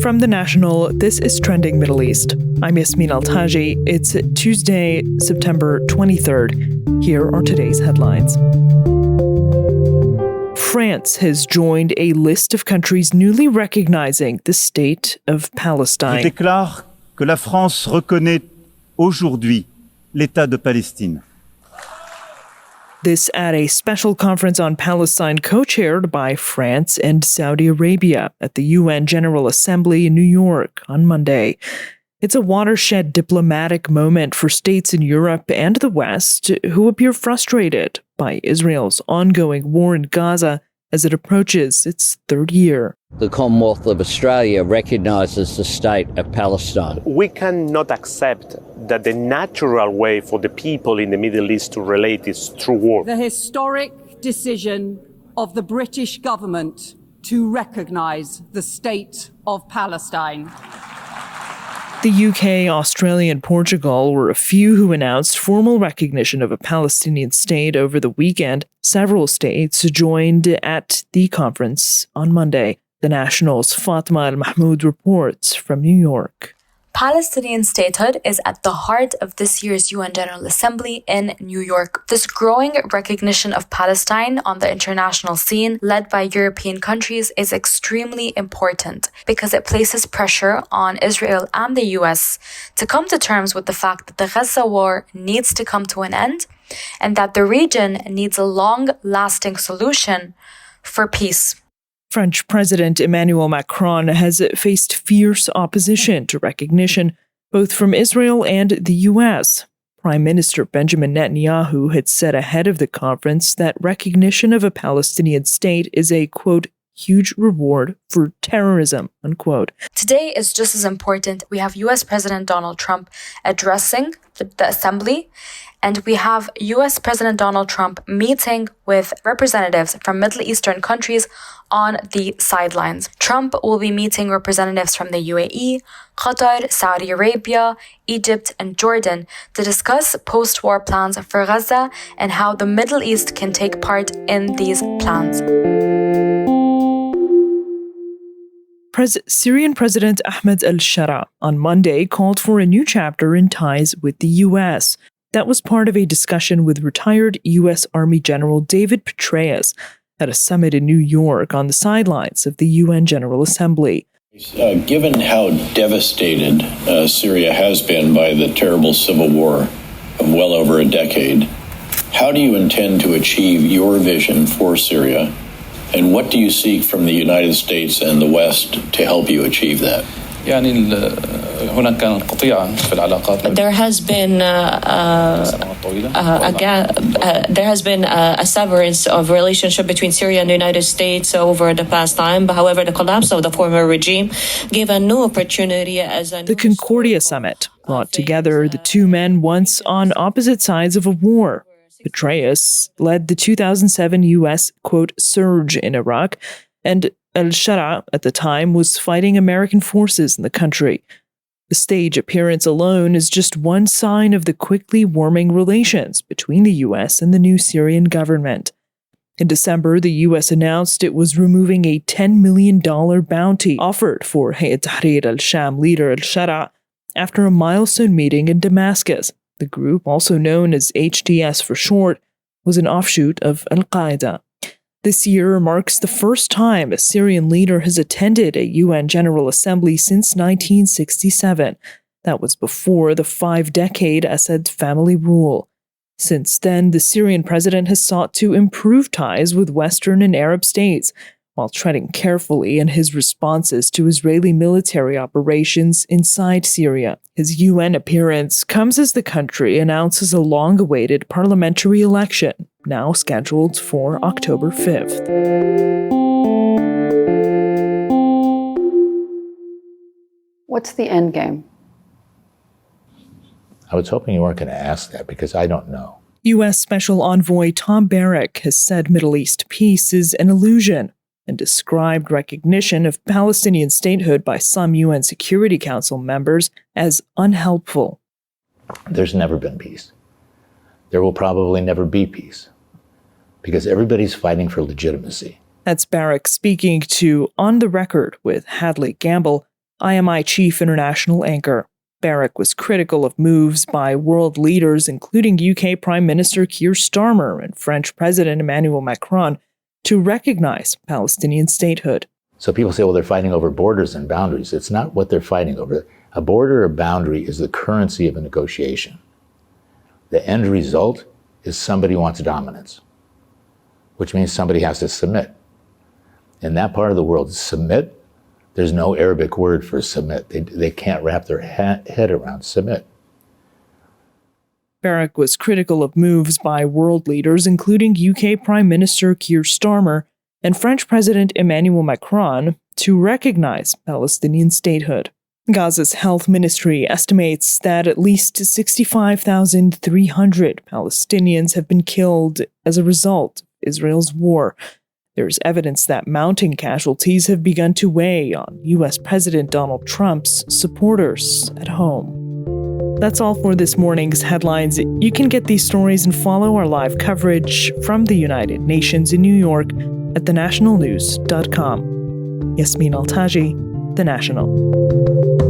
From The National, this is Trending Middle East. I'm Yasmin Al-Taji. It's Tuesday, September 23rd. Here are today's headlines. France has joined a list of countries newly recognizing the state of Palestine. Je déclare que la France reconnaît aujourd'hui l'État de Palestine. This at a special conference on Palestine co-chaired by France and Saudi Arabia at the UN General Assembly in New York on Monday. It's a watershed diplomatic moment for states in Europe and the West who appear frustrated by Israel's ongoing war in Gaza as it approaches its third year. The Commonwealth of Australia recognises the state of Palestine. We cannot accept that the natural way for the people in the Middle East to relate is through war. The historic decision of the British government to recognise the state of Palestine. The UK, Australia, and Portugal were a few who announced formal recognition of a Palestinian state over the weekend. Several states joined at the conference on Monday. The National's Fatima and Mahmoud reports from New York. Palestinian statehood is at the heart of this year's UN General Assembly in New York. This growing recognition of Palestine on the international scene, led by European countries, is extremely important because it places pressure on Israel and the US to come to terms with the fact that the Gaza war needs to come to an end and that the region needs a long-lasting solution for peace. French President Emmanuel Macron has faced fierce opposition to recognition, both from Israel and the U.S. Prime Minister Benjamin Netanyahu had said ahead of the conference that recognition of a Palestinian state is a, quote, huge reward for terrorism, unquote. Today is just as important. We have U.S. President Donald Trump addressing the assembly, and we have U.S. President Donald Trump meeting with representatives from Middle Eastern countries on the sidelines. Trump will be meeting representatives from the UAE, Qatar, Saudi Arabia, Egypt, and Jordan to discuss post-war plans for Gaza and how the Middle East can take part in these plans. Syrian President Ahmed al-Shara on Monday called for a new chapter in ties with the U.S. That was part of a discussion with retired U.S. Army General David Petraeus at a summit in New York on the sidelines of the UN General Assembly. Given how devastated Syria has been by the terrible civil war of well over a decade, how do you intend to achieve your vision for Syria? And what do you seek from the United States and the West to help you achieve that? There has been a severance of relationship between Syria and the United States over the past time. But however, the collapse of the former regime gave a new opportunity as a The Concordia Summit brought together the two men once on opposite sides of a war. Petraeus led the 2007 U.S., quote, surge in Iraq, and al-Shara at the time was fighting American forces in the country. The stage appearance alone is just one sign of the quickly warming relations between the U.S. and the new Syrian government. In December, the U.S. announced it was removing a $10 million bounty offered for Hayat Tahrir al-Sham leader al-Shara after a milestone meeting in Damascus. The group, also known as HTS for short, was an offshoot of al-Qaeda. This year marks the first time a Syrian leader has attended a UN General Assembly since 1967. That was before the 5-decade Assad family rule. Since then, the Syrian president has sought to improve ties with Western and Arab states, while treading carefully in his responses to Israeli military operations inside Syria. His UN appearance comes as the country announces a long-awaited parliamentary election, now scheduled for October 5th. What's the end game? I was hoping you weren't going to ask that because I don't know. U.S. Special Envoy Tom Barrack has said Middle East peace is an illusion and described recognition of Palestinian statehood by some UN Security Council members as unhelpful. There's never been peace. There will probably never be peace because everybody's fighting for legitimacy. That's Barrack speaking to On the Record with Hadley Gamble, IMI chief international anchor. Barrack was critical of moves by world leaders, including UK Prime Minister Keir Starmer and French President Emmanuel Macron, to recognize Palestinian statehood. So people say, well, they're fighting over borders and boundaries. It's not what they're fighting over. A border or boundary is the currency of a negotiation. The end result is somebody wants dominance, which means somebody has to submit. In that part of the world, submit, there's no Arabic word for submit. They can't wrap their head around submit. Barrack was critical of moves by world leaders, including UK Prime Minister Keir Starmer and French President Emmanuel Macron, to recognize Palestinian statehood. Gaza's health ministry estimates that at least 65,300 Palestinians have been killed as a result of Israel's war. There's evidence that mounting casualties have begun to weigh on U.S. President Donald Trump's supporters at home. That's all for this morning's headlines. You can get these stories and follow our live coverage from the United Nations in New York at thenationalnews.com. Yasmin Altaji, The National.